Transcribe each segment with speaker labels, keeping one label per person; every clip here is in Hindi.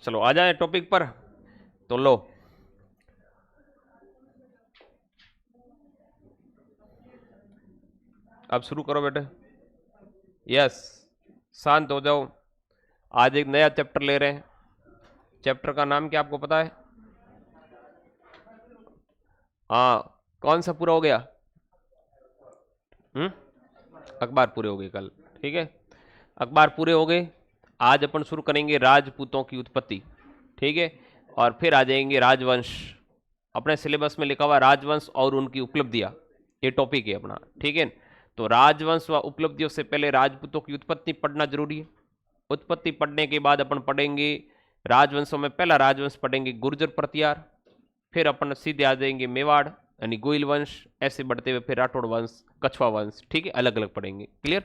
Speaker 1: चलो आ जाए टॉपिक पर। तो लो, अब शुरू करो बेटे। यस, शांत हो जाओ। आज एक नया चैप्टर ले रहे हैं। चैप्टर का नाम क्या आपको पता है? हाँ, कौन सा पूरा हो गया? हम्म, अखबार पूरे हो गए कल। ठीक है, अखबार पूरे हो गए। आज अपन शुरू करेंगे राजपूतों की उत्पत्ति। ठीक है, और फिर आ जाएंगे राजवंश। अपने सिलेबस में लिखा हुआ राजवंश और उनकी उपलब्धियां, ये टॉपिक है अपना। ठीक है, तो राजवंश व उपलब्धियों से पहले राजपूतों की उत्पत्ति पढ़ना जरूरी है। उत्पत्ति पढ़ने के बाद अपन पढ़ेंगे राजवंशों में पहला राजवंश पढ़ेंगे गुर्जर प्रतिहार। फिर अपन सीधे आ जाएंगे मेवाड़ यानी गोइल वंश। ऐसे बढ़ते हुए फिर राठौड़ वंश, कछवा वंश। ठीक है, अलग अलग पढ़ेंगे। क्लियर?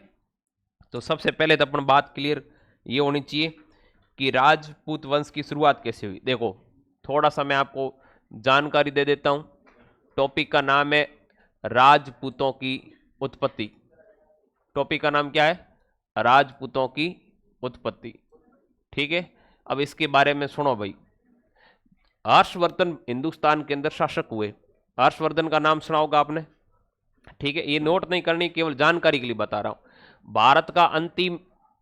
Speaker 1: तो सबसे पहले तो अपन बात क्लियर ये होनी चाहिए कि राजपूत वंश की शुरुआत कैसे हुई। देखो, थोड़ा सा मैं आपको जानकारी दे देता हूं। टॉपिक का नाम है राजपूतों की उत्पत्ति। टॉपिक का नाम क्या है? राजपूतों की उत्पत्ति। ठीक है, अब इसके बारे में सुनो भाई। हर्षवर्धन हिंदुस्तान के अंदर शासक हुए। हर्षवर्धन का नाम सुना होगा आपने। ठीक है, ये नोट नहीं करनी, केवल जानकारी के लिए बता रहा हूं। भारत का अंतिम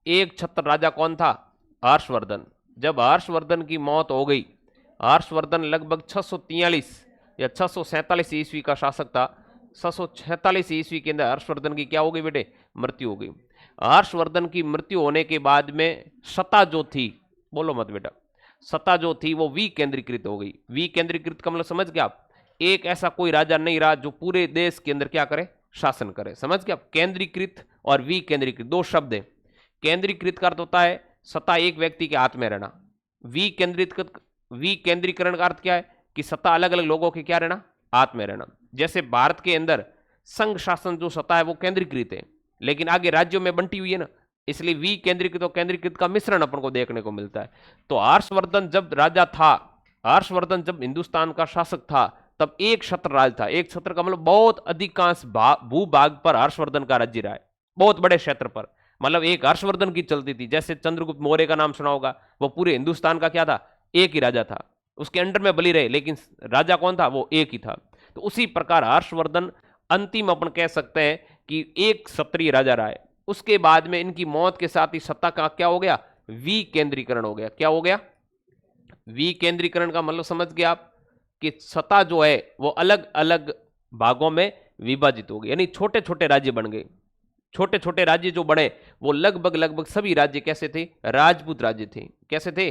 Speaker 1: एक छत्र राजा कौन था? हर्षवर्धन। जब हर्षवर्धन की मौत हो गई, हर्षवर्धन लगभग 643 या 647 ईस्वी का शासक था। 646 ईस्वी के अंदर हर्षवर्धन की क्या हो गई बेटे? मृत्यु हो गई। हर्षवर्धन की मृत्यु होने के बाद में सत्ता जो थी, बोलो मत बेटा, सत्ता जो थी वो विकेंद्रीकृत हो गई। विकेंद्रीकृत का मतलब समझ गया आप? एक ऐसा कोई राजा नहीं रहा जो पूरे देश के अंदर क्या करे? शासन करे। समझ गया? केंद्रीकृत और विकेंद्रीकृत दो शब्द है। केंद्रीकृत का अर्थ होता है सत्ता एक व्यक्ति के हाथ में रहना। विकेंद्रीकरण का अर्थ क्या है? कि सत्ता अलग अलग लोगों के क्या रहना? हाथ में रहना। जैसे भारत के अंदर संघ शासन जो सत्ता है वो केंद्रीकृत है, लेकिन आगे राज्यों में बंटी हुई है ना, इसलिए विकेंद्रीकृत और केंद्रीकृत का मिश्रण अपन को देखने को मिलता है। तो हर्षवर्धन जब राजा था, हर्षवर्धन जब हिंदुस्तान का शासक था, तब एक छत्र राज था। एक छत्र का मतलब बहुत अधिकांश भूभाग पर हर्षवर्धन का राज्य रहा है, बहुत बड़े क्षेत्र पर। मतलब एक हर्षवर्धन की चलती थी। जैसे चंद्रगुप्त मौर्य का नाम सुना होगा, वो पूरे हिंदुस्तान का क्या था? एक ही राजा था। उसके अंडर में बली रहे, लेकिन राजा कौन था? वो एक ही था। तो उसी प्रकार हर्षवर्धन अंतिम अपन कह सकते हैं कि एक क्षत्रिय राजा रहा है। उसके बाद में इनकी मौत के साथ ही सत्ता का क्या हो गया? विकेंद्रीकरण हो गया। क्या हो गया? विकेंद्रीकरण का मतलब समझ गए आप? कि सत्ता जो है वो अलग अलग भागों में विभाजित हो गई, यानी छोटे छोटे राज्य बन गए। छोटे छोटे राज्य जो बने वो लगभग लगभग सभी राज्य कैसे थे? राजपूत राज्य थे। कैसे थे?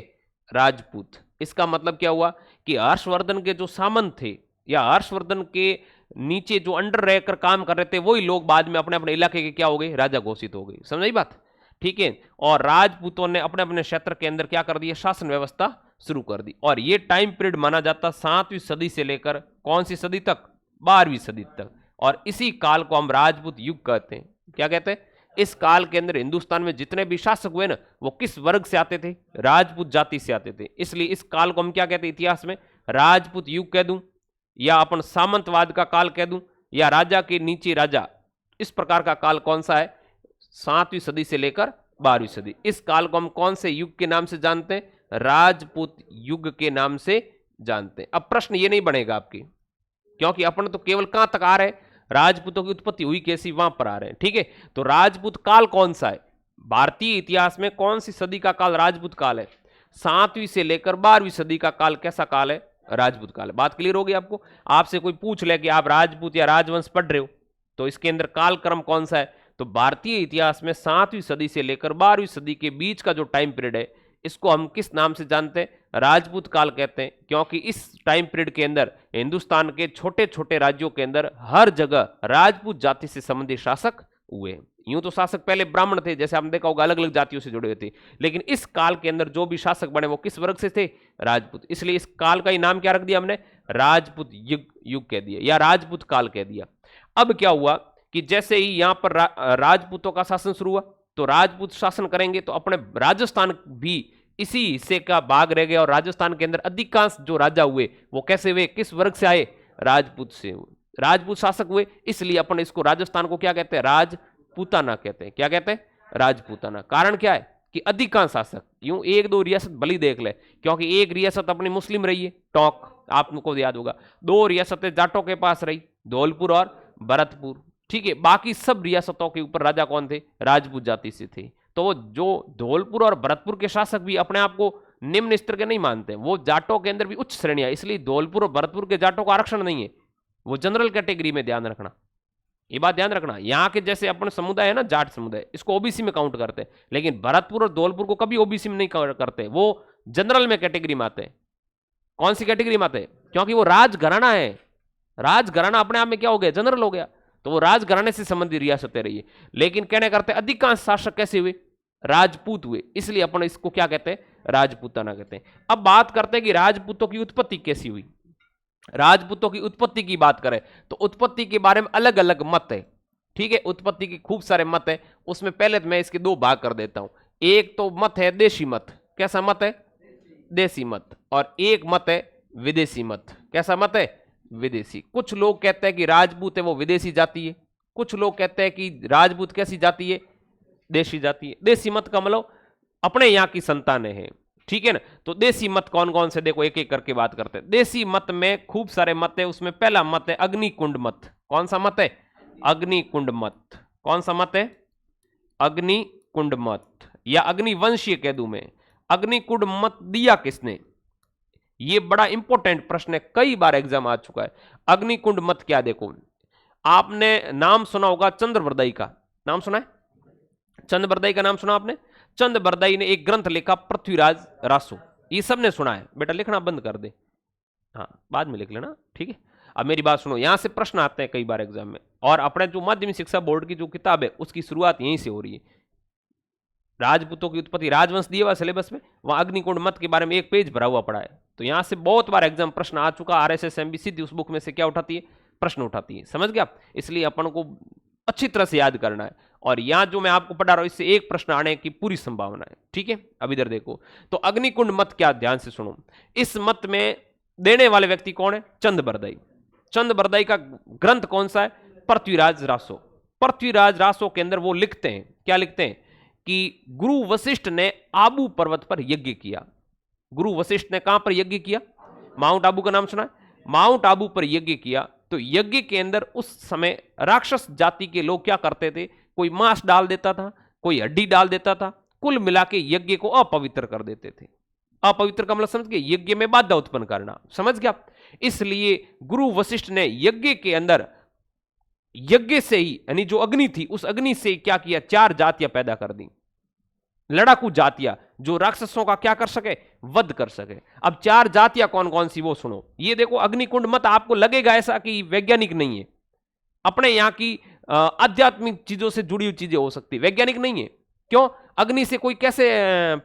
Speaker 1: राजपूत। इसका मतलब क्या हुआ कि हर्षवर्धन के जो सामंत थे या हर्षवर्धन के नीचे जो अंडर रहकर काम कर रहे थे, वही लोग बाद में अपने अपने इलाके के क्या हो गए? राजा घोषित हो गए। समझ आई बात? ठीक है, और राजपूतों ने अपने अपने क्षेत्र के अंदर क्या कर दिया? शासन व्यवस्था शुरू कर दी। और ये टाइम पीरियड माना जाता 7वीं सदी से लेकर कौन सी सदी तक? 12वीं सदी तक। और इसी काल को हम राजपूत युग कहते हैं। क्या कहते हैं? इस काल के अंदर हिंदुस्तान में जितने भी शासक हुए ना, वो किस वर्ग से आते थे? राजपूत जाति से आते थे। इसलिए इस काल को हम क्या कहते हैं इतिहास में? राजपूत युग कह दूं, या अपन सामंतवाद का काल कह दूं, या राजा के नीचे राजा, इस प्रकार का काल कौन सा है? 7वीं सदी से लेकर 12वीं सदी। इस काल को हम कौन से युग के नाम से जानते हैं? राजपूत युग के नाम से जानते हैं। अब प्रश्न ये नहीं बनेगा आपके, क्योंकि अपन तो केवल कहां तक आ रहे हैं? राजपूतों की उत्पत्ति हुई कैसी, वहां पर आ रहे हैं। ठीक है, तो राजपूत काल कौन सा है? भारतीय इतिहास में कौन सी सदी का काल राजपूत काल है? 7वीं से लेकर 12वीं सदी का काल कैसा काल है? राजपूत काल है। बात क्लियर होगी आपको? आपसे कोई पूछ ले कि आप राजपूत या राजवंश पढ़ रहे हो, तो इसके अंदर कालक्रम कौन सा है? तो भारतीय इतिहास में 7वीं सदी से लेकर 12वीं सदी के बीच का जो टाइम पीरियड है, इसको हम किस नाम से जानते हैं? राजपूत काल कहते हैं। क्योंकि इस टाइम पीरियड के अंदर हिंदुस्तान के छोटे छोटे राज्यों के अंदर हर जगह राजपूत जाति से संबंधित शासक हुए। यूं तो शासक पहले ब्राह्मण थे, जैसे आपने देखा होगा, अलग अलग जातियों से जुड़े हुए थे, लेकिन इस काल के अंदर जो भी शासक बने वो किस वर्ग से थे? राजपूत। इसलिए इस काल का ही नाम क्या रख दिया हमने? राजपूत युग कह दिया या राजपूत काल कह दिया। अब क्या हुआ कि जैसे ही यहां पर राजपूतों का शासन शुरू हुआ, तो राजपूत शासन करेंगे तो अपने राजस्थान भी इसी हिस्से का भाग रह गया। और राजस्थान के अंदर अधिकांश जो राजा हुए वो कैसे हुए? किस वर्ग से आए? राजपूत से हुए। राजपूत शासक हुए, इसलिए अपन इसको राजस्थान को क्या कहते हैं? राजपूताना कहते हैं। क्या कहते हैं? राजपूताना। कारण क्या है? कि अधिकांश शासक, यूं एक दो रियासत भली देख ले, क्योंकि एक रियासत अपनी मुस्लिम रही है, टोंक, आपको याद होगा, दो रियासतें जाटों के पास रही, धौलपुर और भरतपुर, ठीक है। बाकी सब रियासतों के ऊपर राजा कौन थे? राजपूत जाति से थे। तो जो धौलपुर और भरतपुर के शासक भी अपने आप को निम्न स्तर के नहीं मानते, वो जाटों के अंदर भी उच्च श्रेणियां, इसलिए धौलपुर और भरतपुर के जाटों का आरक्षण नहीं है, वो जनरल कैटेगरी में, ध्यान रखना, ये बात ध्यान रखना। यहाँ के जैसे अपने समुदाय है ना, जाट समुदाय, इसको ओबीसी में काउंट करते हैं, लेकिन भरतपुर और धौलपुर को कभी ओबीसी में नहीं करते, वो जनरल में कैटेगरी में आते हैं। कौन सी कैटेगरी में आते हैं? क्योंकि वो राजघराना है, राजघराना अपने आप में क्या हो गया? जनरल हो गया, तो वो राजघराने से संबंधित रियासतें रही है। लेकिन कहने करते अधिकांश शासक कैसे हुए? राजपूत हुए, इसलिए अपन इसको क्या कहते हैं? राजपूताना कहते हैं। अब बात करते हैं कि राजपूतों की उत्पत्ति कैसी हुई। राजपूतों की उत्पत्ति की बात करें तो उत्पत्ति के बारे में अलग अलग मत है, ठीक है, उत्पत्ति के खूब सारे मत है। उसमें पहले मैं इसके दो भाग कर देता हूं। एक तो मत है देशी मत, कैसा मत है? देशी मत। और एक मत है विदेशी मत, कैसा मत है? विदेशी। कुछ लोग कहते हैं कि राजपूत है वो विदेशी जाति है, कुछ लोग कहते हैं कि राजपूत कैसी जाति है? देशी जाति है। देशी मत का मतलब अपने यहां की संतानें हैं, ठीक है ना। तो देशी मत कौन कौन से, देखो एक एक करके बात करते हैं। देशी मत में खूब सारे मत है, उसमें पहला मत है अग्निकुंड मत। कौन सा मत है? अग्निकुंड मत। कौन सा मत है? अग्निकुंड मत, या अग्निवंशीय कह दूं मैं। अग्निकुंड मत दिया किसने? यह बड़ा इंपॉर्टेंट प्रश्न है, कई बार एग्जाम आ चुका है। अग्निकुंड मत क्या? देखो, आपने नाम सुना होगा चंद्रबरदाई का, नाम सुना है? चंद्रबरदाई का नाम सुना आपने? चंद्रबरदाई ने एक ग्रंथ लिखा पृथ्वीराज रासो, ये सबने सुना है। बेटा लिखना बंद कर दे, हाँ बाद में लिख लेना, ठीक है। अब मेरी बात सुनो, यहां से प्रश्न आते हैं कई बार एग्जाम में, और अपने जो माध्यमिक शिक्षा बोर्ड की जो किताब है उसकी शुरुआत यहीं से हो रही है। राजपूतों की उत्पत्ति राजवंश दिया हुआ सिलेबस में, वहां अग्निकुंड मत के बारे में एक पेज भरा हुआ पड़ा है। तो यहां से बहुत बार एग्जाम प्रश्न आ चुका। आरएसएस एमबी सीधी उस बुक में से क्या उठाती है? प्रश्न उठाती है, समझ गया। इसलिए अपन को अच्छी तरह से याद करना है। और यहां जो मैं आपको पढ़ा रहा हूं इससे एक प्रश्न आने की पूरी संभावना है, ठीक है। अब इधर देखो, तो अग्निकुंड मत क्या, ध्यान से सुनो। इस मत में देने वाले व्यक्ति कौन है? चंद्रबरदाई। चंद्रबरदाई का ग्रंथ कौन सा है? पृथ्वीराज रासो। पृथ्वीराज रासो के अंदर वो लिखते हैं, क्या लिखते हैं? कि गुरु वशिष्ठ ने आबू पर्वत पर यज्ञ किया। गुरु वशिष्ठ ने कहां पर यज्ञ किया? माउंट आबू का नाम सुना है? माउंट आबू पर यज्ञ किया। तो यज्ञ के अंदर उस समय राक्षस जाति के लोग क्या करते थे? कोई मांस डाल देता था, कोई हड्डी डाल देता था, कुल मिला के यज्ञ को अपवित्र कर देते थे। अपवित्र का मतलब समझ गए? यज्ञ में बाधा उत्पन्न करना, समझ गया। इसलिए गुरु वशिष्ठ ने यज्ञ के अंदर, यज्ञ से ही, यानी जो अग्नि थी उस अग्नि से क्या किया? 4 जातियां पैदा कर दी, लड़ाकू जातियां, जो राक्षसों का क्या कर सके? वध कर सके। अब 4 जातियां कौन कौन सी वो सुनो। ये देखो, अग्निकुंड मत आपको लगेगा ऐसा कि वैज्ञानिक नहीं है, अपने यहां की आध्यात्मिक चीजों से जुड़ी हुई चीजें हो सकती, वैज्ञानिक नहीं है। क्यों? अग्नि से कोई कैसे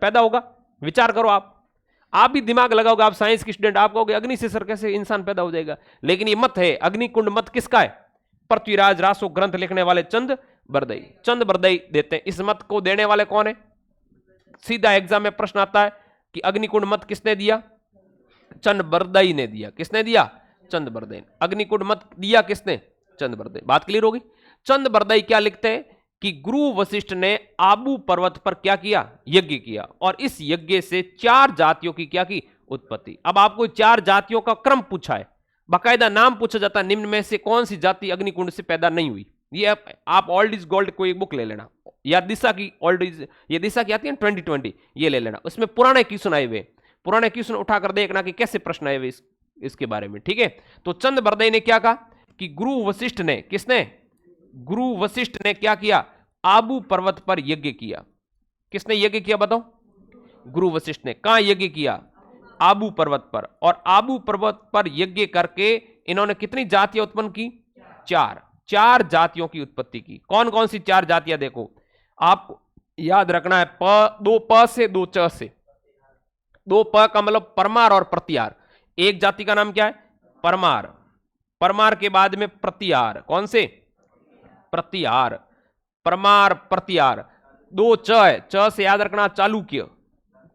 Speaker 1: पैदा होगा? विचार करो, आप भी दिमाग लगाओगे, आप साइंस की स्टूडेंट, आप कहोगे अग्नि से सर कैसे इंसान पैदा हो जाएगा? लेकिन ये मत है, अग्निकुंड मत किसका है? पृथ्वीराज रासो ग्रंथ लिखने वाले चंद्रबरदाई। चंद्रबरदाई देते हैं। इस मत को देने वाले कौन है? सीधा एग्जाम में प्रश्न आता है कि अग्निकुंड मत किसने दिया? चंद्रबरदाई ने दिया। किसने दिया? चंद्रबरदाई। अग्निकुंड मत दिया किसने? चंद्रबरदाई। बात क्लियर होगी। चंद्रबरदाई क्या लिखते हैं कि गुरु वशिष्ठ ने आबू पर्वत पर क्या किया? यज्ञ किया, और इस यज्ञ से 4 जातियों की क्या की? उत्पत्ति। अब आपको 4 जातियों का क्रम पूछा है, बाकायदा नाम पूछा जाता है, निम्न में से कौन सी जाति अग्निकुंड से पैदा नहीं हुई। ये आप ओल्ड इज गोल्ड कोई एक बुक ले लेना, या दिशा की ओल्ड इज, ये दिशा की आती है 2020, ये ले लेना। उसमें पुराने क्वेश्चन आए हुए, पुराने क्वेश्चन उठाकर देखना कि कैसे प्रश्न आए हुए इसके बारे में, ठीक है। तो चंद्रबरदाई ने क्या कहा कि गुरु वशिष्ठ ने, किसने? गुरु वशिष्ठ ने क्या किया? आबू पर्वत पर यज्ञ किया। किसने यज्ञ किया बताओ? गुरु वशिष्ठ ने। कहां यज्ञ किया? आबू पर्वत पर। और आबू पर्वत पर यज्ञ करके इन्होंने कितनी जातियां उत्पन्न की? 4 जातियों की उत्पत्ति की। कौन कौन सी 4 जातियां? देखो, आपको याद रखना है, 2 प से 2 च से। 2 प का मतलब परमार और प्रत्यार। एक जाति का नाम क्या है? परमार। परमार के बाद में प्रत्यार। कौन से? प्रत्यार। परमार, प्रत्यार। 2 च है, च से याद रखना चालुक्य,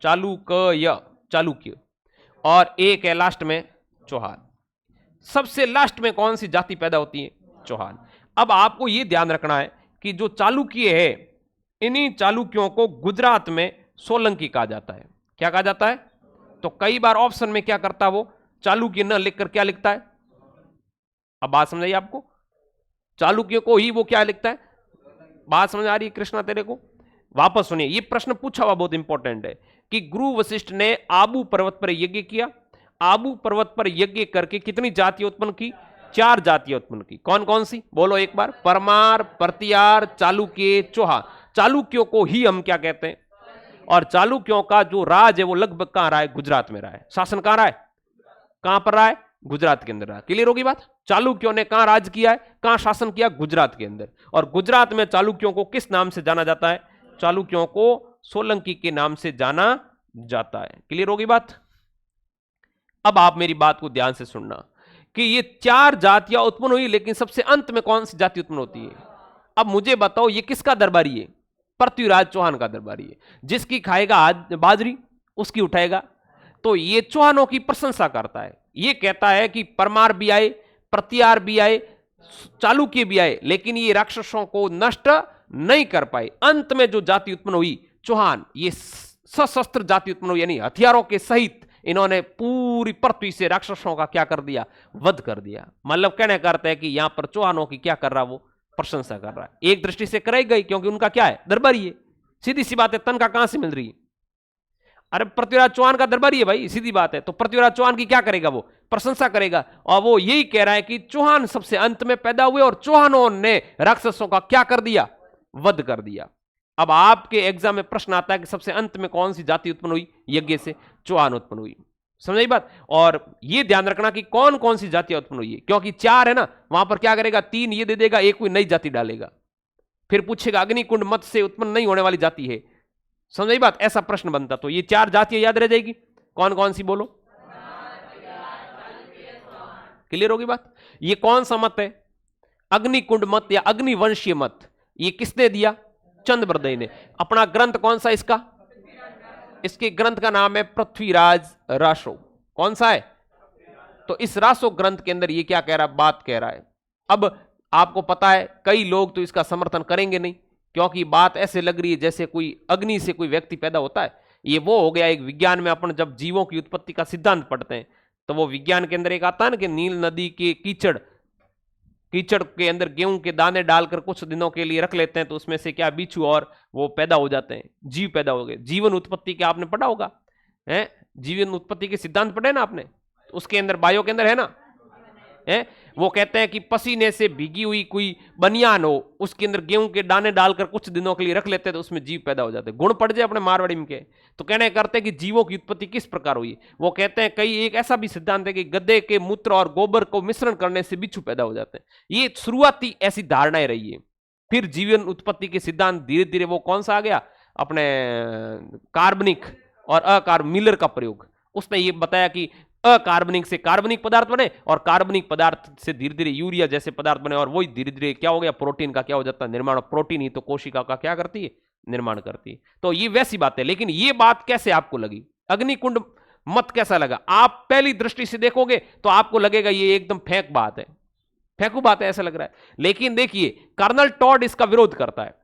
Speaker 1: चालुक्य, चालुक्य। और एक है लास्ट में चौहान। सबसे लास्ट में कौन सी जाति पैदा होती है? चौहान। अब आपको यह ध्यान रखना है कि जो चालुक्य है, इन्हीं चालुक्यों को गुजरात में सोलंकी कहा जाता है। क्या कहा जाता है? तो कई बार ऑप्शन में क्या करता है वो, चालुक्य न लिखकर क्या लिखता है? अब बात समझ आई आपको? चालुक्य को ही वो क्या लिखता है? बात समझ आ रही है कृष्णा तेरे को? वापस सुनिए, ये प्रश्न पूछा हुआ बहुत इंपॉर्टेंट है कि गुरु वशिष्ठ ने आबू पर्वत पर यज्ञ किया। आबू पर्वत पर यज्ञ करके कितनी जातियां उत्पन्न की? 4 जातियां उत्पन्न की। कौन कौन सी बोलो एक बार? परमार, प्रतियार, चालुक्य, चौहान। चालुक्यों को ही हम क्या कहते हैं? और चालुक्यों का जो राज है वो लगभग कहां रहा है? गुजरात में रहा है। शासन कहां रहा है? कहां पर रहा है? गुजरात के अंदर रहा। क्लियर होगी बात? चालुक्यों ने कहां राज किया है, कहां शासन किया? गुजरात के अंदर। और गुजरात में चालुक्यों को किस नाम से जाना जाता है? चालुक्यों को सोलंकी के नाम से जाना जाता है। क्लियर होगी बात? अब आप मेरी बात को ध्यान से सुनना कि ये 4 जातियां उत्पन्न हुई, लेकिन सबसे अंत में कौन सी जाति उत्पन्न होती है? अब मुझे बताओ, ये किसका दरबारी है? पृथ्वीराज चौहान का दरबारी है। जिसकी खाएगा आज बाजरी उसकी उठाएगा। तो ये चौहानों की प्रशंसा करता है, ये कहता है कि परमार भी आए, प्रतियार भी आए, चालुक्य भी आए, लेकिन ये राक्षसों को नष्ट नहीं कर पाए। अंत में जो जाति उत्पन्न हुई चौहान, ये सशस्त्र जाति उत्पन्न हुई, यानी हथियारों के सहित इन्होंने पूरी पृथ्वी से राक्षसों का क्या कर दिया? वध कर दिया। मतलब कहने करते हैं कि यहां पर चौहानों की क्या कर रहा, वो प्रशंसा कर रहा है। एक दृष्टि से कराई गई, क्योंकि उनका क्या है? दरबारी है। सीधी सी बात है, तनख्वाह कहां से मिल रही है? अरे पृथ्वीराज चौहान का दरबारी है भाई, सीधी बात है। तो पृथ्वीराज चौहान की क्या करेगा? वो प्रशंसा करेगा। और वो यही कह रहा है कि चौहान सबसे अंत में पैदा हुए और चौहानों ने राक्षसों का क्या कर दिया? वध कर दिया। अब आपके एग्जाम में प्रश्न आता है कि सबसे अंत में कौन सी जाति उत्पन्न हुई? यज्ञ से चौहान उत्पन्न हुई। समझ बात? और ये ध्यान रखना कि कौन कौन सी जातियां उत्पन्न हुई है, क्योंकि 4 है ना, वहां पर क्या करेगा? 3 ये दे देगा, एक कोई नई जाति डालेगा, फिर पूछेगा अग्निकुंड मत से उत्पन्न नहीं होने वाली जाति है। समझ बात? ऐसा प्रश्न बनता। तो ये 4 जातियां याद रह जाएगी। कौन कौन सी बोलो? क्लियर होगी बात? ये कौन सा मत है? अग्निकुंड मत या अग्निवंशीय मत। ये किसने दिया? चंद्रबरदई ने। अपना ग्रंथ कौन सा इसका? इसके ग्रंथ का नाम है पृथ्वीराज रासो। कौन सा है? तो इस रासो ग्रंथ के अंदर ये क्या कह रहा है? बात कह रहा है। अब आपको पता है कई लोग तो इसका समर्थन करेंगे नहीं, क्योंकि बात ऐसे लग रही है जैसे कोई अग्नि से कोई व्यक्ति पैदा होता है। ये वो हो गया एक विज्ञान में अपन जब जीवों की उत्पत्ति का सिद्धांत पढ़ते हैं, तो वो विज्ञान के अंदर एक आता है ना कि नील नदी के कीचड़ के अंदर गेहूं के दाने डालकर कुछ दिनों के लिए रख लेते हैं, तो उसमें से क्या बिच्छू और वो पैदा हो जाते हैं, जीव पैदा हो गए। जीवन उत्पत्ति के आपने पढ़ा होगा, है? जीवन उत्पत्ति के सिद्धांत पढ़े ना आपने? उसके अंदर बायो के अंदर है ना, है? वो कहते हैं कि पसीने से भीगी हुई कोई बनियान हो, उसके अंदर गेहूं के दाने डालकर कुछ दिनों के लिए रख लेते हैं, तो उसमें जीव पैदा हो जाते हैं। गुण पड़ जाए अपने मारवाड़ी में के। तो कहने करते हैं कि जीवों की उत्पत्ति किस प्रकार हुई। वो कहते हैं कई एक ऐसा भी सिद्धांत है कि गधे के मूत्र और गोबर को मिश्रण करने से बिच्छू पैदा हो जाते हैं। ये शुरुआती ऐसी धारणाएं रही है। फिर जीवन उत्पत्ति के सिद्धांत धीरे धीरे वो कौन सा आ गया? अपने कार्बनिक और अकार्बनिक मिलर का प्रयोग। उसने ये बताया कि अकार्बनिक से कार्बनिक पदार्थ बने और कार्बनिक पदार्थ से धीरे धीरे यूरिया जैसे पदार्थ बने, और वही धीरे धीरे क्या हो गया? प्रोटीन का क्या हो जाता है? निर्माण। प्रोटीन ही तो कोशिका का क्या करती है? निर्माण करती है। तो ये वैसी बात है। लेकिन ये बात कैसे आपको लगी? अग्निकुंड मत कैसा लगा? आप पहली दृष्टि से देखोगे तो आपको लगेगा ये एकदम फेंक बात है, फेंकू बात है, ऐसा लग रहा है। लेकिन देखिए कर्नल टॉड इसका विरोध करता है,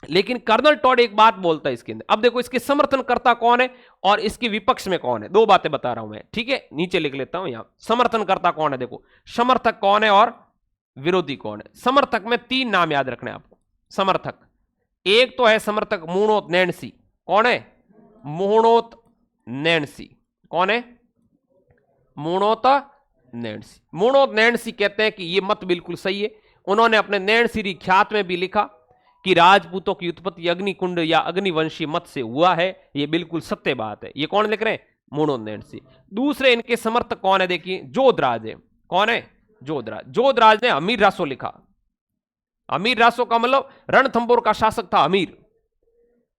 Speaker 1: लेकिन कर्नल टॉड एक बात बोलता है इसके अंदर। अब देखो इसके समर्थनकर्ता कौन है और इसके विपक्ष में कौन है, दो बातें बता रहा हूं मैं, ठीक है? नीचे लिख लेता हूं यहां। समर्थनकर्ता कौन है, देखो समर्थक कौन है और विरोधी कौन है। समर्थक में 3 नाम याद रखने आपको। समर्थक एक तो है समर्थक मूणोत नैणसी। कौन है? मूणोत नैणसी। कौन है? मूणोत नैणसी। मूणोत नैणसी कहते हैं कि यह मत बिल्कुल सही है। उन्होंने अपने नैणसीरी ख्यात में भी लिखा कि राजपूतों की उत्पत्ति अग्निकुंड या अग्निवंशी मत से हुआ है। यह बिल्कुल सत्य बात है। ये कौन लिख रहे हैं? मूणोत नैणसी। दूसरे इनके समर्थक कौन है? देखिए जोधराज है। कौन है? जोधराज। जोधराज ने अमीर रासो लिखा। अमीर रासो का मतलब रणथंबोर का शासक था अमीर।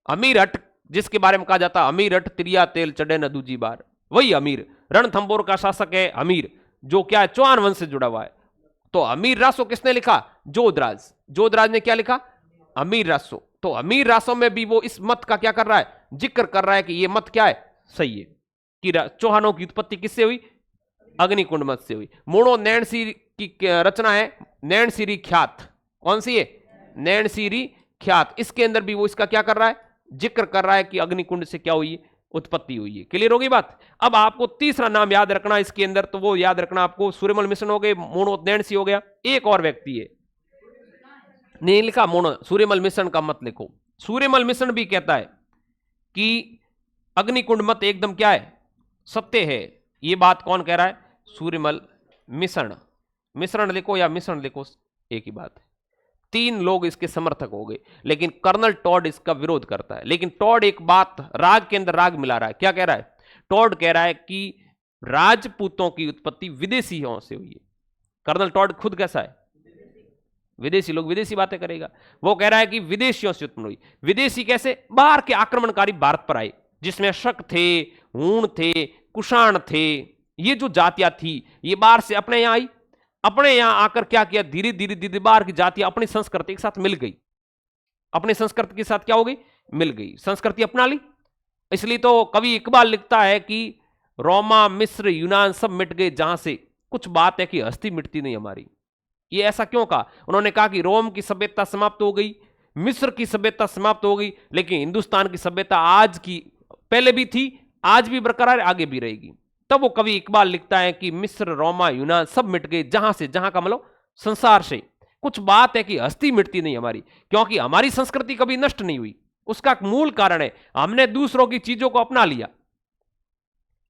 Speaker 1: अमीर हट जिसके बारे में कहा जाता अमीर हट तिरिया तेल चढ़े न दूजी बार, वही अमीर। रणथंबोर का शासक है अमीर, जो क्या है? चौहान वंश से जुड़ा हुआ है। तो अमीर रासो किसने लिखा? जोधराज। जोधराज ने क्या लिखा? अमीर रासो। तो अमीर रासो में भी वो इस मत का क्या कर रहा है? जिक्र कर रहा है कि ये मत क्या है? सही है कि चौहानों की उत्पत्ति किससे हुई? अग्निकुंड मत से हुई। मूणो नैणसी की रचना है नैणसीरी ख्यात। कौन सी है? नैणसीरी ख्यात। इसके अंदर भी वो इसका क्या कर रहा है? जिक्र कर रहा है कि अग्निकुंड से क्या हुई, उत्पत्ति हुई है। क्लियर होगी बात। अब आपको तीसरा नाम याद रखना इसके अंदर, तो वो याद रखना आपको सूर्यमल मिश्रण हो गए, मोनोदेंसी हो गया, एक और व्यक्ति है नहीं लिखा मोनो, सूर्यमल मिश्रण का मत लिखो। सूर्यमल मिश्रण भी कहता है कि अग्निकुंड मत एकदम क्या है, सत्य है। ये बात कौन कह रहा है, सूर्यमल मिश्रण। मिश्रण लिखो या मिश्रण लिखो, एक ही बात है। तीन लोग इसके समर्थक हो गए, लेकिन कर्नल टॉड इसका विरोध करता है। लेकिन टॉड एक बात राग के अंदर राग मिला रहा है। क्या कह रहा है, टॉड कह रहा है कि राजपूतों की उत्पत्ति विदेशियों से हुई है। कर्नल टॉड खुद कैसा है, विदेशी लोग विदेशी बातें करेगा। वो कह रहा है कि विदेशियों से उत्पन्न हुई। विदेशी कैसे, बाहर के आक्रमणकारी भारत पर आए, जिसमें शक थे, हूण थे, कुषाण थे, ये जो जातियां थी ये बाहर से अपने यहां आई। अपने यहां आकर क्या किया, धीरे धीरे धीरे बाहर की जातियां अपनी संस्कृति के साथ मिल गई। अपनी संस्कृति के साथ क्या हो गई, मिल गई, संस्कृति अपना ली। इसलिए तो कवि इकबाल लिखता है कि रोमा मिस्र यूनान सब मिट गए जहां से, कुछ बात है कि हस्ती मिटती नहीं हमारी। ये ऐसा क्यों कहा, उन्होंने कहा कि रोम की सभ्यता समाप्त हो गई, मिस्र की सभ्यता समाप्त हो गई, लेकिन हिंदुस्तान की सभ्यता आज की, पहले भी थी, आज भी बरकरार, आगे भी रहेगी। तब वो कवि इकबाल लिखता है कि मिस्र रोमा यूनान सब मिट गए जहां से, जहां का मतलब संसार से, कुछ बात है कि हस्ती मिटती नहीं हमारी, क्योंकि हमारी संस्कृति कभी नष्ट नहीं हुई। उसका मूल कारण है हमने दूसरों की चीजों को अपना लिया।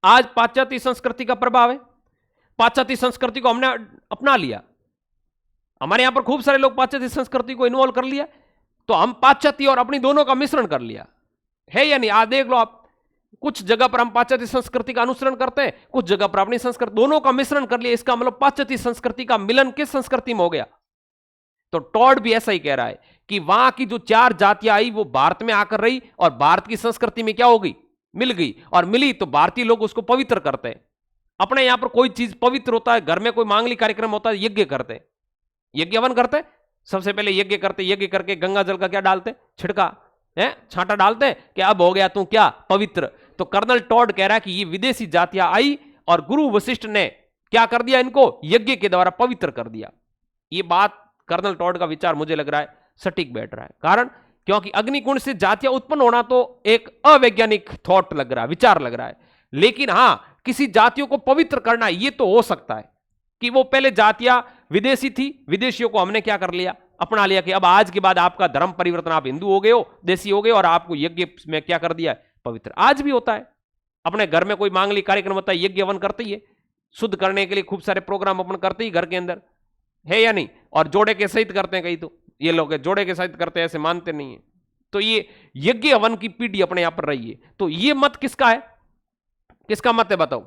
Speaker 1: आज पाश्चात्य संस्कृति का प्रभाव है, पाश्चात्य संस्कृति को हमने अपना लिया। हमारे यहां पर खूब सारे लोग पाश्चात्य संस्कृति को इन्वॉल्व कर लिया, तो हम पाश्चात्य और अपनी दोनों का मिश्रण कर लिया है या नहीं। आज देख लो आप, कुछ जगह पर हम पाश्चात्य संस्कृति का अनुसरण करते हैं, कुछ जगह पर अपनी संस्कृति, दोनों का मिश्रण कर लिया। इसका मतलब पाश्चात्य संस्कृति का मिलन किस संस्कृति में हो गया। तो टॉड भी ऐसा ही कह रहा है कि वहां की जो चार जातियां आई वो भारत में आकर रही और भारत की संस्कृति में क्या हो गई, मिल गई। और मिली तो भारतीय लोग उसको पवित्र करते हैं। अपने यहां पर कोई चीज पवित्र होता है, घर में कोई मांगलिक कार्यक्रम होता है, यज्ञ करते हैं, यज्ञ हवन करते हैं। सबसे पहले यज्ञ करते, यज्ञ करके गंगा जल का क्या डालते, छिड़का है, छांटा डालते हैं कि अब हो गया तू क्या पवित्र। तो कर्नल टॉड कह रहा है कि ये विदेशी जातियां आई और गुरु वशिष्ठ ने क्या कर दिया, इनको यज्ञ के द्वारा पवित्र कर दिया। ये बात कर्नल टॉड का विचार मुझे लग रहा है सटीक बैठ रहा है। कारण क्योंकि अग्निकुंड से जातियां उत्पन्न होना तो एक अवैज्ञानिक थॉट लग रहा है, विचार लग रहा है। लेकिन हां, किसी जातियों को पवित्र करना ये तो हो सकता है कि वो पहले जातियां विदेशी थी, विदेशियों को हमने क्या कर लिया, अपना लिया कि अब आज के बाद आपका धर्म परिवर्तन, आप हिंदू हो गए हो, देसी हो गए और आपको यज्ञ में क्या कर दिया, पवित्र। आज भी होता है, अपने घर में कोई मांगलिक कार्यक्रम होता है, यज्ञ हवन करते ही है, शुद्ध करने के लिए खूब सारे प्रोग्राम अपन करते ही घर के अंदर, है या नहीं। और जोड़े के सहित करते हैं कई, तो ये लोग जोड़े के सहित करते हैं, ऐसे मानते नहीं है। तो ये यज्ञ हवन की पीढ़ी अपने यहां पर रही है। तो ये मत किसका है, किसका मत है बताओ।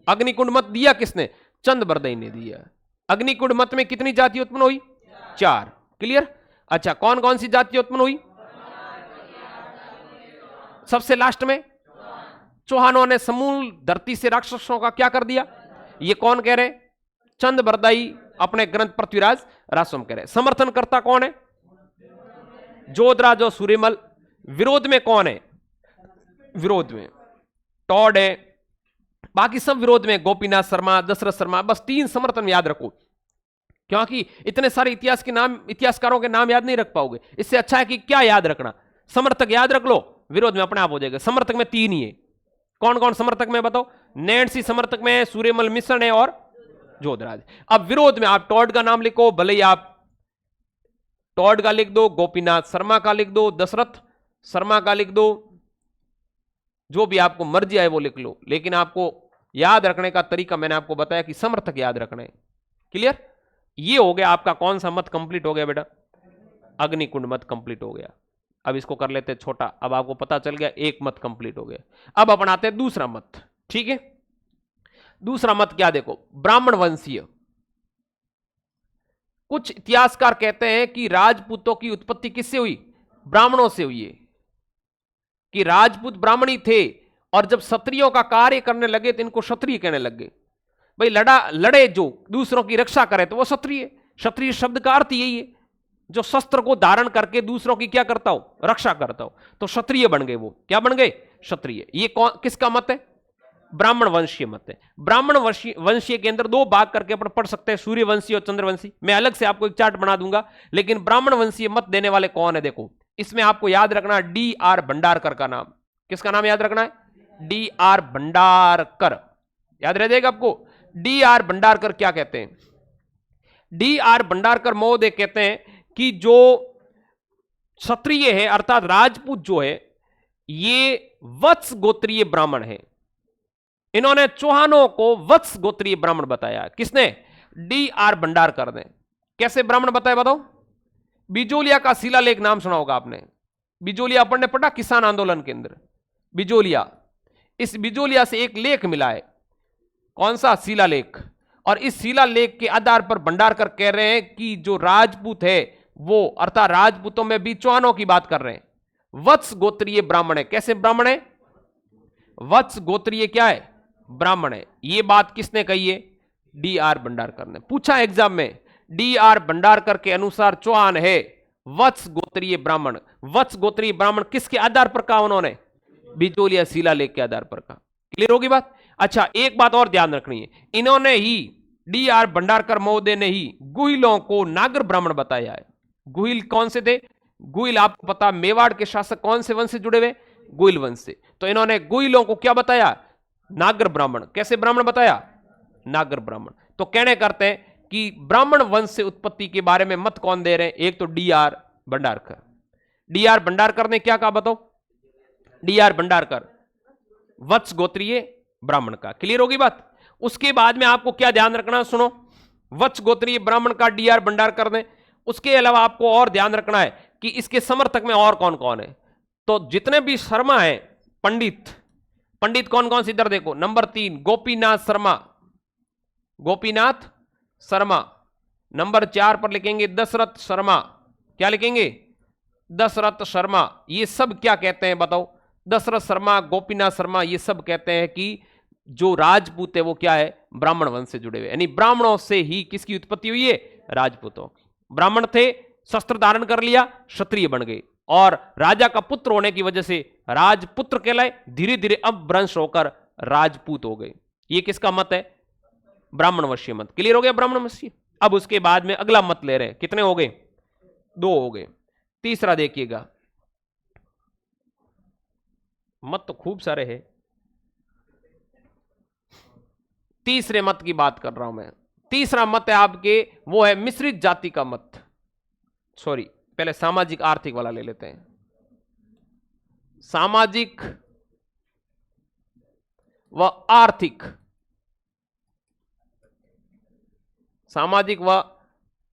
Speaker 1: अग्निकुंड मत दिया किसने, चंद बरदई ने दिया। अग्निकुंड मत में कितनी जाति उत्पन्न हुई, 4। क्लियर। अच्छा, कौन कौन सी जाति उत्पन्न हुई, सबसे लास्ट में चौहानों ने समूल धरती से राक्षसों का क्या कर दिया। ये कौन कह रहे, चंद बरदाई अपने ग्रंथ पृथ्वीराज रासम कह रहे। समर्थन करता कौन है, जोधराज और सूर्यमल। विरोध में कौन है, विरोध में टॉड है, बाकी सब विरोध में गोपीनाथ शर्मा, दशरथ शर्मा। बस 3 समर्थन याद रखो, क्योंकि इतने सारे इतिहास के नाम, इतिहासकारों के नाम याद नहीं रख पाओगे। इससे अच्छा है कि क्या याद रखना, समर्थक याद रख लो, विरोध में अपने आप हो जाएगा। समर्थक में 3 ही है। कौन कौन समर्थक में बताओ, नैन्सी समर्थक में, सूर्यमल मिश्रण है और जोधराज। अब विरोध में आप टॉड का नाम लिखो, भले ही आप टॉड का लिख दो, गोपीनाथ शर्मा का लिख दो, दशरथ शर्मा का लिख दो, जो भी आपको मर्जी आए वो लिख लो। लेकिन आपको याद रखने का तरीका मैंने आपको बताया कि समर्थक याद रखने। क्लियर। ये हो गया आपका कौन सा मत कंप्लीट हो गया बेटा, अग्निकुंड मत कंप्लीट हो गया। अब इसको कर लेते छोटा। अब आपको पता चल गया एक मत कंप्लीट हो गया। अब अपनाते हैं दूसरा मत। ठीक है, दूसरा मत क्या, देखो, ब्राह्मण वंशीय। कुछ इतिहासकार कहते हैं कि राजपूतों की उत्पत्ति किससे हुई, ब्राह्मणों से हुई है, कि राजपूत ब्राह्मणी थे और जब क्षत्रियों का कार्य करने लगे तो इनको क्षत्रिय कहने लग गए। भाई लड़े जो दूसरों की रक्षा करे तो वो क्षत्रिय। क्षत्रिय शब्द का अर्थ यही है, जो शस्त्र को धारण करके दूसरों की क्या करता हो, रक्षा करता हो। तो क्षत्रिय बन गए, वो क्या बन गए, क्षत्रिय। ये किसका मत है, ब्राह्मण वंशीय मत है। ब्राह्मण वंशीय के अंदर 2 भाग करके अपन पढ़ सकते हैं, सूर्यवंशी और चंद्रवंशी। मैं अलग से आपको एक चार्ट बना दूंगा। लेकिन ब्राह्मण वंशीय मत देने वाले कौन है, देखो, इसमें आपको याद रखना डी आर भंडारकर का नाम। किसका नाम याद रखना है? D R Bhandarkar. याद रह जाएगा आपको। डी आर भंडारकर क्या कहते हैं? डी आर भंडारकर महोदय कहते हैं कि जो क्षत्रिय है अर्थात राजपूत जो है ये वत्स गोत्रीय ब्राह्मण है। इन्होंने चौहानों को वत्स गोत्रीय ब्राह्मण बताया। किसने? डी आर भंडारकर ने। कैसे ब्राह्मण बताया बताओ? बिजोलिया का शिलालेख नाम सुना होगा आपने। बिजोलिया अपन ने पढ़ा किसान आंदोलन के अंदर। बिजोलिया, इस बिजोलिया से एक लेख मिला है। कौन सा? शिलालेख। और इस शिलालेख के आधार पर भंडारकर कह रहे हैं कि जो राजपूत है वो, अर्थात राजपूतों में भी चौहानों की बात कर रहे हैं, वत्स गोत्रीय ब्राह्मण है। कैसे ब्राह्मण है? वत्स गोत्रीय क्या है? ब्राह्मण है। ये बात किसने कही है? डी आर भंडारकर ने। पूछा एग्जाम में, डी आर भंडारकर के अनुसार चौहान है वत्स गोत्रीय ब्राह्मण। वत्स गोत्रीय ब्राह्मण किसके आधार पर कहा उन्होंने? बिजोलिया शिलालेख के आधार पर कहा। क्लियर होगी बात? अच्छा, एक बात और ध्यान रखनी है, इन्होंने ही, डी आर भंडारकर महोदय ने ही गुहिलों को नागर ब्राह्मण बताया है। गुहिल कौन से थे? गुहिल आपको पता, मेवाड़ के शासक कौन से वंश से जुड़े हुए? गुहिल वंश से। तो इन्होंने गुहिलों को क्या बताया? नागर ब्राह्मण। कैसे ब्राह्मण बताया? नागर ब्राह्मण। तो कहने करते हैं कि ब्राह्मण वंश से उत्पत्ति के बारे में मत कौन दे रहे हैं? एक तो D R Bhandarkar. D R Bhandarkar ने क्या कहा बताओ? डी आर भंडारकर वत्स गोत्रीय ब्राह्मण का। क्लियर होगी बात? उसके बाद में आपको क्या ध्यान रखना है, सुनो। वत्स गोत्रीय ब्राह्मण का डी आर भंडारकर ने। उसके अलावा आपको और ध्यान रखना है कि इसके समर्थक में और कौन कौन है। तो जितने भी शर्मा हैं, पंडित, पंडित कौन कौन से, इधर देखो, नंबर 3 गोपीनाथ शर्मा। गोपीनाथ शर्मा। नंबर 4 पर लिखेंगे दशरथ शर्मा। क्या लिखेंगे? दशरथ शर्मा। ये सब क्या कहते हैं बताओ? दशरथ शर्मा, गोपीनाथ शर्मा, ये सब कहते हैं कि जो राजपूत है वो क्या है? ब्राह्मण वंश से जुड़े हुए, यानी ब्राह्मणों से ही किसकी उत्पत्ति हुई है? राजपूतों की। ब्राह्मण थे, शस्त्र धारण कर लिया, क्षत्रिय बन गए, और राजा का पुत्र होने की वजह से राजपुत्र कहलाए। धीरे धीरे अब वंश होकर राजपूत हो गए। ये किसका मत है? ब्राह्मण वंशीय मत। क्लियर हो गया? ब्राह्मण वंशीय। अब उसके बाद में अगला मत ले रहे हैं। कितने हो गए? 2 हो गए। तीसरा देखिएगा, मत तो खूब सारे हैं, तीसरे मत की बात कर रहा हूं मैं। तीसरा मत है आपके, वो है मिश्रित जाति का मत। सॉरी, पहले सामाजिक आर्थिक वाला ले लेते हैं। सामाजिक व आर्थिक, सामाजिक व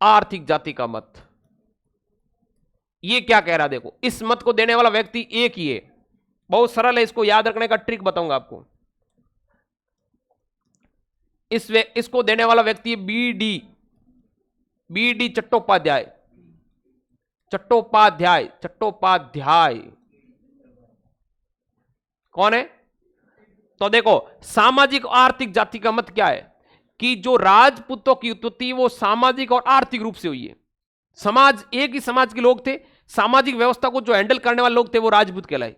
Speaker 1: आर्थिक जाति का मत। ये क्या कह रहा है देखो, इस मत को देने वाला व्यक्ति एक ही है। बहुत सरल है, इसको याद रखने का ट्रिक बताऊंगा आपको। इसको देने वाला व्यक्ति है बी डी चट्टोपाध्याय। चट्टोपाध्याय, चट्टोपाध्याय कौन है? तो देखो, सामाजिक और आर्थिक जाति का मत क्या है कि जो राजपूतों की उत्पत्ति वो सामाजिक और आर्थिक रूप से हुई है। समाज, एक ही समाज के लोग थे, सामाजिक व्यवस्था को जो हैंडल करने वाले लोग थे वो राजपूत कहलाए।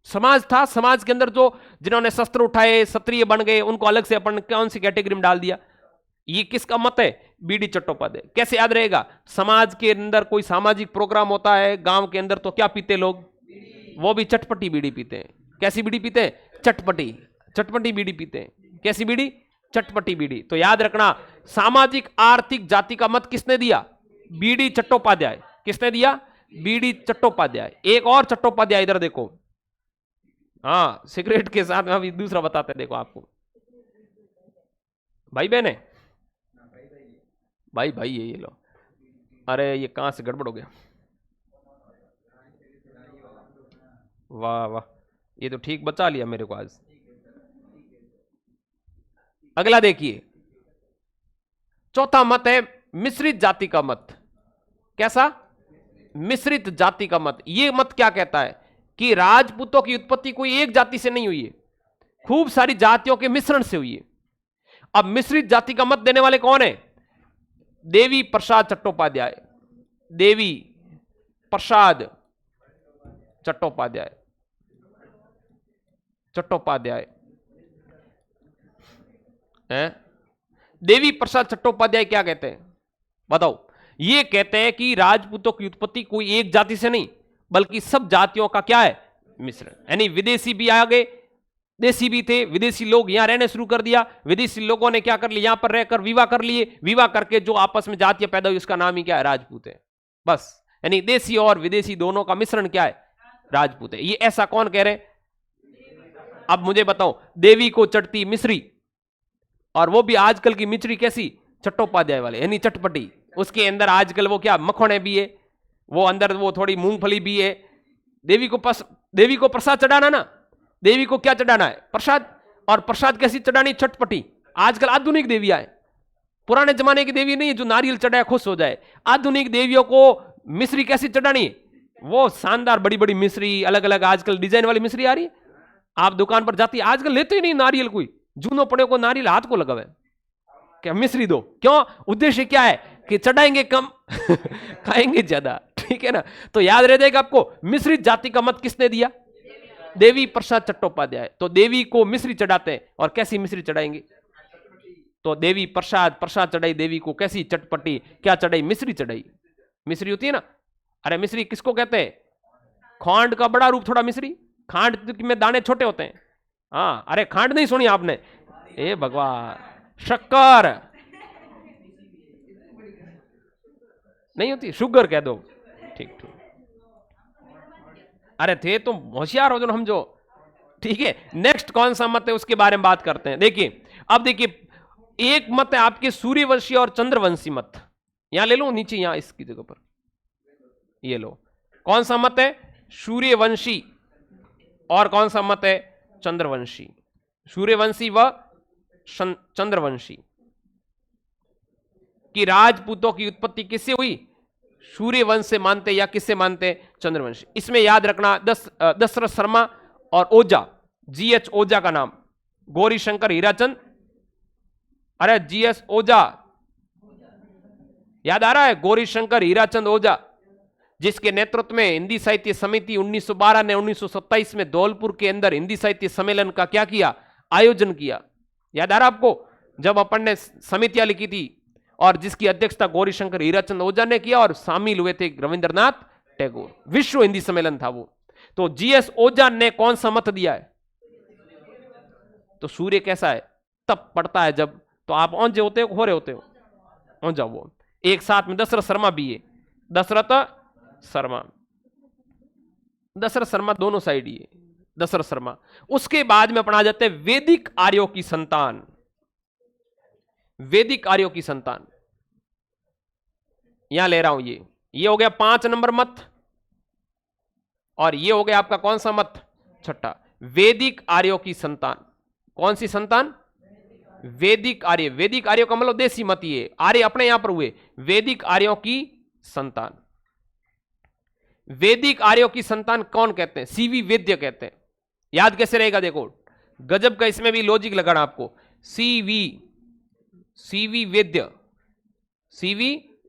Speaker 1: समाज था, समाज के अंदर जो जिन्होंने शस्त्र उठाए, क्षत्रिय बन गए, उनको अलग से अपन कौन सी कैटेगरी में डाल दिया। ये किसका मत है? बीडी चट्टोपाध्याय। कैसे याद रहेगा? समाज के अंदर कोई सामाजिक प्रोग्राम होता है गांव के अंदर, तो क्या पीते लोग? वो भी चटपटी बीड़ी पीते हैं। कैसी बीड़ी पीते हैं? चटपटी, चटपटी बीड़ी पीते हैं। कैसी बीड़ी? चटपटी बीड़ी। तो याद रखना, सामाजिक आर्थिक जाति का मत किसने दिया? बीडी चट्टोपाध्याय। किसने दिया? बीडी चट्टोपाध्याय। एक और चट्टोपाध्याय इधर देखो, हाँ, सिगरेट के साथ में अभी दूसरा बताते हैं, देखो आपको। भाई बहन है, भाई भाई ये लो। अरे ये कहां से गड़बड़ हो गया? वाह वाह, ये तो ठीक बचा लिया मेरे को आज। अगला देखिए, चौथा मत है मिश्रित जाति का मत। कैसा? मिश्रित जाति का मत। यह मत क्या कहता है कि राजपूतों की उत्पत्ति कोई एक जाति से नहीं हुई है, खूब सारी जातियों के मिश्रण से हुई है। अब मिश्रित जाति का मत देने वाले कौन है? देवी प्रसाद चट्टोपाध्याय। देवी प्रसाद चट्टोपाध्याय, चट्टोपाध्याय हैं? देवी प्रसाद चट्टोपाध्याय क्या कहते हैं बताओ? ये कहते हैं कि राजपूतों की उत्पत्ति कोई एक जाति से नहीं, बल्कि सब जातियों का क्या है, मिश्रण। यानी विदेशी भी आ गए, देशी भी थे, विदेशी लोग यहां रहने शुरू कर दिया, विदेशी लोगों ने क्या कर लिया, यहां पर रहकर विवाह कर लिए, विवाह करके जो आपस में जातियां पैदा हुई उसका नाम ही क्या है, राजपूत है। बस, यानी देशी और विदेशी दोनों का मिश्रण क्या है, राजपूत है। ये ऐसा कौन कह रहे? अब मुझे बताओ, देवी को चटती मिश्री, और वो भी आजकल की मिश्री कैसी, चट्टोपाध्याय वाले, यानी चटपटी। उसके अंदर आजकल वो क्या मखोने भी है, वो अंदर वो थोड़ी मूंगफली भी है। देवी को प्रसाद चढ़ाना ना, देवी को क्या चढ़ाना है, प्रसाद। और प्रसाद कैसी चढ़ानी, चटपटी। आजकल आधुनिक देवियां है, पुराने जमाने की देवी नहीं है जो नारियल चढ़ाए खुश हो जाए। आधुनिक देवियों को मिश्री कैसी चढ़ानी है, वो शानदार बड़ी बड़ी मिश्री, अलग अलग आजकल डिजाइन वाली मिश्री आ रही है। आप दुकान पर जाती है, आजकल लेते ही नहीं नारियल, कोई जूनो पड़े को नारियल हाथ को लगावे, क्या मिश्री दो, क्यों, उद्देश्य क्या है कि चढ़ाएंगे कम खाएंगे ज्यादा, ठीक है ना। तो याद रह जाएगा आपको, मिश्रित जाति का मत किसने दिया, देवी प्रसाद चट्टोपाध्याय। तो देवी को मिश्री चढ़ाते हैं, और कैसी मिश्री चढ़ाएंगे, तो देवी प्रसाद चढ़ाई देवी को, कैसी चटपटी, क्या चढ़ाई, मिश्री चढ़ाई। मिश्री होती है ना, अरे मिश्री किसको कहते हैं, खांड का बड़ा रूप थोड़ा मिश्री, खांड में दाने छोटे होते हैं। हाँ, अरे खांड नहीं सुनी आपने, ए भगवान, शक्कर नहीं होती, शुगर कह दो, ठीक ठीक। अरे थे तुम होशियार हो जो, हम जो, ठीक है। नेक्स्ट कौन सा मत है उसके बारे में बात करते हैं। देखिए, अब देखिए, एक मत है आपके सूर्यवंशी और चंद्रवंशी मत, यहां ले लो नीचे, यहां इसकी जगह पर ये लो। कौन सा मत है, सूर्यवंशी, और कौन सा मत है, चंद्रवंशी। सूर्यवंशी व चंद्रवंशी कि राजपूतों की उत्पत्ति किससे हुई, सूर्यवंश से मानते या किससे मानते, चंद्रवंशी। इसमें याद रखना दशरथ शर्मा और ओझा, जीएच ओझा का नाम, गौरी शंकर हीराचंद, अरे जीएस ओझा याद आ रहा है, गौरी शंकर हीराचंद ओझा, जिसके नेतृत्व में हिंदी साहित्य समिति 1912 ने 1927 में धौलपुर के अंदर हिंदी साहित्य सम्मेलन का क्या किया, आयोजन किया। याद आ रहा आपको, जब अपन ने समितियां लिखी थी, और जिसकी अध्यक्षता गौरी शंकर हीराचंद ओझा ने किया, और शामिल हुए थे रविंद्रनाथ टैगोर, विश्व हिंदी सम्मेलन था वो। तो जीएस ओझा ने कौन सा मत दिया है, तो सूर्य कैसा है, तब पड़ता है जब, तो आप औंजे होते हो, होरे होते हो, औंजा। वो एक साथ में दशरथ शर्मा भी है, दशरथ शर्मा दोनों साइड ही है, दशरथ शर्मा। उसके बाद में अपना जाते हैं वैदिक आर्यों की संतान, वैदिक आर्यों की संतान, यहां ले रहा हूं, ये हो गया 5 नंबर मत, और ये हो गया आपका कौन सा मत, छठा, वैदिक आर्यों की संतान। कौन सी संतान, वैदिक आर्य। वैदिक आर्यों का मतलब देसी मत, ये आर्य अपने यहां पर हुए, वैदिक आर्यों की संतान। वैदिक आर्यों की संतान कौन कहते हैं, सीवी वेद्य कहते हैं। याद कैसे रहेगा, देखो गजब का इसमें भी लॉजिक लगाना आपको, सीवी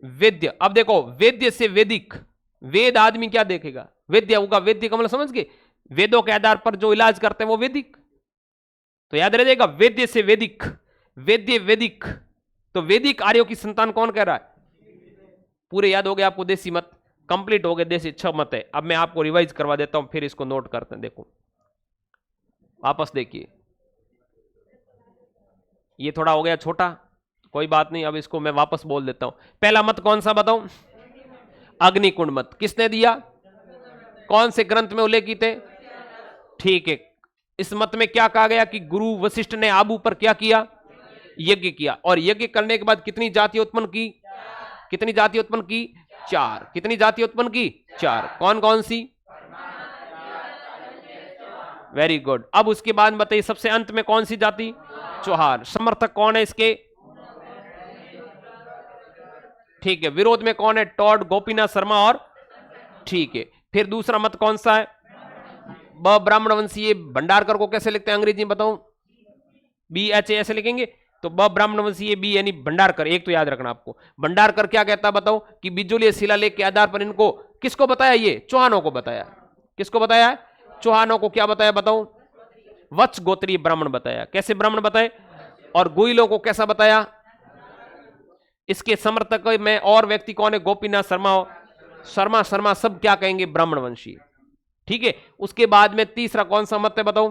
Speaker 1: वेद्य। अब देखो, वेद्य से वैदिक, वेद आदमी क्या देखेगा, वेद्य होगा, वेद्य का मतलब समझ गए, वेदों के आधार पर जो इलाज करते हैं वो वैदिक। तो याद रह जाएगा, वेद्य से वैदिक, वेद्य वैदिक। तो वैदिक आर्यों की संतान कौन कह रहा है, पूरे याद हो गए आपको, देसी मत कंप्लीट हो गए, देसी 6 मत है। अब मैं आपको रिवाइज करवा देता हूं, फिर इसको नोट करते हैं। देखो वापस देखिए, ये थोड़ा हो गया छोटा, कोई बात नहीं, अब इसको मैं वापस बोल देता हूं। पहला मत कौन सा बताऊं, अग्निकुंड मत। किसने दिया, कौन से ग्रंथ में उल्लेखित है, ठीक है। इस मत में क्या कहा गया कि गुरु वशिष्ठ ने आबू पर क्या किया, यज्ञ किया, और यज्ञ करने के बाद कितनी जाति उत्पन्न की, कितनी जाति उत्पन्न की, 4। कितनी जाति उत्पन्न की, 4। कौन कौन सी, वेरी गुड। अब उसके बाद बताइए सबसे अंत में कौन सी जाति, चौहान। समर्थक कौन है इसके, ठीक है। विरोध में कौन है, टॉड, गोपीनाथ शर्मा, और ठीक है। फिर दूसरा मत कौन सा है, ब ब्राह्मण वंशीय। भंडारकर को कैसे लिखते हैं अंग्रेजी में बताऊं, BH ऐसे लिखेंगे, तो ब ब्राह्मण वंशीय, बी यानी भंडारकर। एक तो याद रखना आपको, भंडारकर क्या कहता बताओ कि बिजोलिया शिलालेख के आधार पर इनको किसको बताया, ये चौहानों को बताया। किसको बताया, चौहानों को क्या बताया बताओ, वत्स गोत्रीय ब्राह्मण बताया। कैसे ब्राह्मण बताए, और गुइलों को कैसा बताया। इसके समर्थक में और व्यक्ति कौन है, गोपीनाथ शर्मा शर्मा शर्मा सब क्या कहेंगे, ब्राह्मण वंशी। ठीक है, उसके बाद में तीसरा कौन सा मत है बताओ,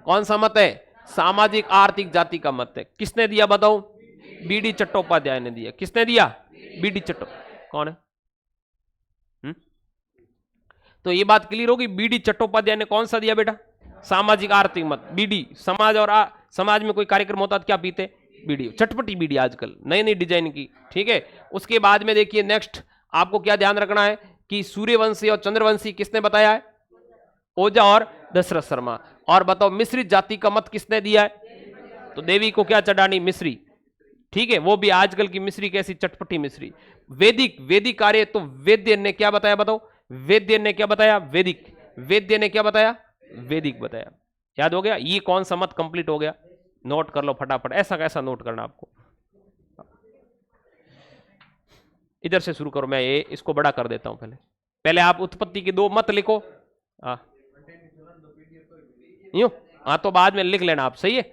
Speaker 1: कौन सा मत है, सामाजिक आर्थिक जाति का मत है। किसने दिया बताओ, बीडी चट्टोपाध्याय ने दिया। किसने दिया, बीडी चट्टो, कौन है? तो ये बात क्लियर होगी, बीडी चट्टोपाध्याय ने कौन सा दिया बेटा, सामाजिक आर्थिक मत। बीडी, समाज और समाज में कोई कार्यक्रम होता तो क्या पीते, बीड़ी, चटपटी बीड़ी, आजकल नई नई डिजाइन की। ठीक है, उसके बाद में देखिए नेक्स्ट आपको क्या ध्यान रखना है कि सूर्यवंशी और चंद्रवंशी किसने बताया है, ओझा और दशरथ शर्मा। और बताओ मिश्रित जाति का मत किसने दिया है, तो देवी को क्या चढ़ानी, मिश्री। ठीक है, वो भी आजकल की मिश्री कैसी, चटपटी मिश्री। वैदिक, वैदिक कार्य, तो वैद्य ने क्या बताया बताओ, वैद्य ने क्या बताया, वैदिक। वैद्य ने क्या बताया, वैदिक बताया। याद हो गया, ये कौन सा मत कंप्लीट हो गया, नोट कर लो फटाफट, ऐसा कैसा नोट करना आपको। इधर से शुरू करो, मैं ये इसको बड़ा कर देता हूं। पहले पहले आप उत्पत्ति के 2 मत लिखो, यूं, हाँ तो बाद में लिख लेना आप, सही है।